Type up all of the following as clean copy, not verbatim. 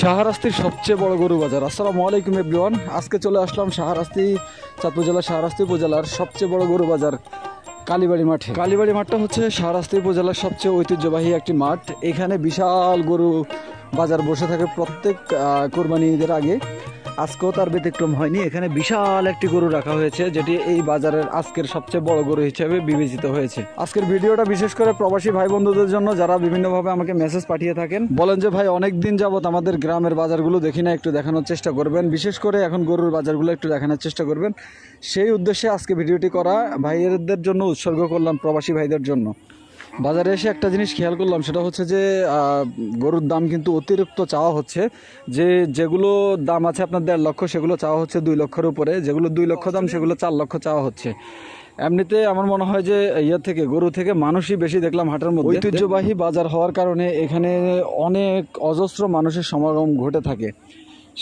শাহরাস্তির সবচেয়ে বড় গরু বাজার। আসসালামু আলাইকুম এভরিওয়ান। আজকে চলে আসলাম শাহরাস্তি, চাঁদপুর জেলার শাহরাস্তি উপজেলার সবচেয়ে বড় গরু বাজার কালীবাড়ি মাঠে। কালীবাড়ি মাঠটা হচ্ছে শাহরাস্তি উপজেলার সবচেয়ে ঐতিহ্যবাহী একটি মাঠ। এখানে বিশাল গরু বাজার বসে থাকে প্রত্যেক কোরবানি ঈদের আগে। আজকেও তার ব্যতিক্রম হয়নি। এখানে বিশাল একটি গরু রাখা হয়েছে, যেটি এই বাজারের আজকের সবচেয়ে বড় গরু হিসেবে বিবেচিত হয়েছে। আজকের ভিডিওটা বিশেষ করে প্রবাসী ভাই বন্ধুদের জন্য, যারা বিভিন্নভাবে আমাকে মেসেজ পাঠিয়ে থাকেন, বলেন যে ভাই অনেক দিন যাবত আমাদের গ্রামের বাজারগুলো দেখি না, একটু দেখানোর চেষ্টা করবেন, বিশেষ করে এখন গরুর বাজারগুলো একটু দেখানোর চেষ্টা করবেন। সেই উদ্দেশ্যে আজকে ভিডিওটি করা। ভাইয়েরদের জন্য উৎসর্গ করলাম, প্রবাসী ভাইদের জন্য। বাজারে এসে একটা জিনিস খেয়াল করলাম, সেটা হচ্ছে যে গরুর দাম কিন্তু অতিরিক্ত চাওয়া হচ্ছে। যেগুলো দাম আছে আপনার 1.5 লক্ষ, সেগুলো চাওয়া হচ্ছে 2 লক্ষের উপরে। যেগুলো 2 লক্ষ দাম, সেগুলো 4 লক্ষ চাওয়া হচ্ছে। এমনিতে আমার মনে হয় যে থেকে গরু থেকে মানুষই বেশি দেখলাম হাটের মধ্যে। ঐতিহ্যবাহী বাজার হওয়ার কারণে এখানে অনেক অজস্র মানুষের সমাগম ঘটে থাকে,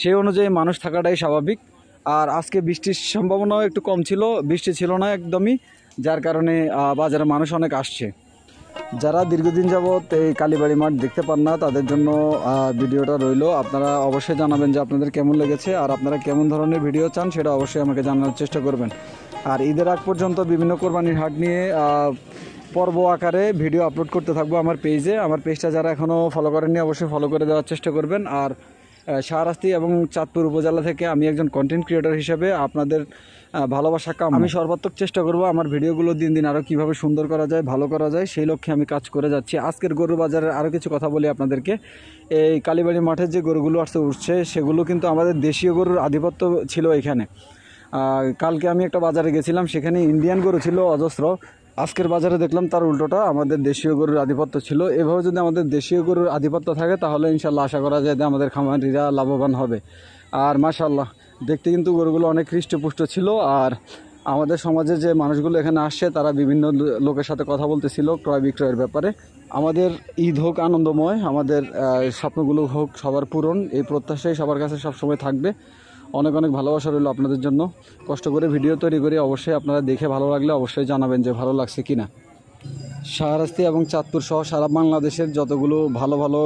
সেই অনুযায়ী মানুষ থাকাটাই স্বাভাবিক। আর আজকে বৃষ্টির সম্ভাবনাও একটু কম ছিল, বৃষ্টি ছিল না একদমই, যার কারণে বাজারে মানুষ অনেক আসছে। যারা দীর্ঘদিন যাবৎ এই কালীবাড়ি মাঠ দেখতে পান না, তাদের জন্য ভিডিওটা রইলো। আপনারা অবশ্যই জানাবেন যে আপনাদের কেমন লেগেছে, আর আপনারা কেমন ধরনের ভিডিও চান সেটা অবশ্যই আমাকে জানানোর চেষ্টা করবেন। আর ঈদের আগ পর্যন্ত বিভিন্ন কোরবানির হাট নিয়ে পর্ব আকারে ভিডিও আপলোড করতে থাকবো আমার পেজে। আমার পেজটা যারা এখনও ফলো করেননি, অবশ্যই ফলো করে দেওয়ার চেষ্টা করবেন। আর শাহরাস্তি এবং চাঁদপুর উপজেলা থেকে আমি একজন কন্টেন্ট ক্রিয়েটর হিসেবে আপনাদের ভালোবাসা কাম। আমি সর্বাত্মক চেষ্টা করব আমার ভিডিওগুলো দিন দিন আরও কীভাবে সুন্দর করা যায়, ভালো করা যায়, সেই লক্ষ্যে আমি কাজ করে যাচ্ছি। আজকের গরু বাজারের আরও কিছু কথা বলি আপনাদেরকে। এই কালীবাড়ি মাঠে যে গরুগুলো উঠছে, সেগুলো কিন্তু আমাদের দেশীয় গরুর আধিপত্য ছিল এখানে। কালকে আমি একটা বাজারে গেছিলাম, সেখানে ইন্ডিয়ান গরু ছিল অজস্র। আজকের বাজারে দেখলাম তার উল্টোটা, আমাদের দেশীয় গরুর আধিপত্য ছিল। এভাবে যদি আমাদের দেশীয় গরুর আধিপত্য থাকে, তাহলে ইনশাল্লাহ আশা করা যায় যে আমাদের খামারিরা লাভবান হবে। আর মাশাআল্লাহ, দেখতে কিন্তু গরুগুলো অনেক হৃষ্টপুষ্ট ছিল। আর আমাদের সমাজে যে মানুষগুলো এখানে আসছে, তারা বিভিন্ন লোকের সাথে কথা বলতেছিল ক্রয় বিক্রয়ের ব্যাপারে। আমাদের ঈদ হোক আনন্দময়, আমাদের স্বপ্নগুলো হোক সবার পূরণ, এই প্রত্যাশাই সবার কাছে সবসময় থাকবে। অনেক অনেক ভালোবাসা রইল আপনাদের জন্য। কষ্ট করে ভিডিও তৈরি করি, অবশ্যই আপনারা দেখে ভালো লাগলে অবশ্যই জানাবেন যে ভালো লাগছে কিনা। শাহরাস্তি এবং চাঁদপুর সহ সারা বাংলাদেশের যতগুলো ভালো ভালো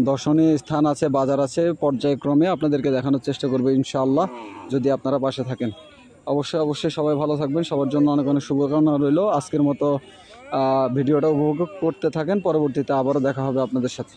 দর্শনীয় স্থান আছে, বাজার আছে, পর্যায়ক্রমে আপনাদেরকে দেখানোর চেষ্টা করবো ইনশাআল্লাহ, যদি আপনারা পাশে থাকেন। অবশ্যই সবাই ভালো থাকবেন, সবার জন্য অনেক অনেক শুভকামনা রইল। আজকের মতো ভিডিওটা উপভোগ করতে থাকেন, পরবর্তীতে আবারও দেখা হবে আপনাদের সাথে।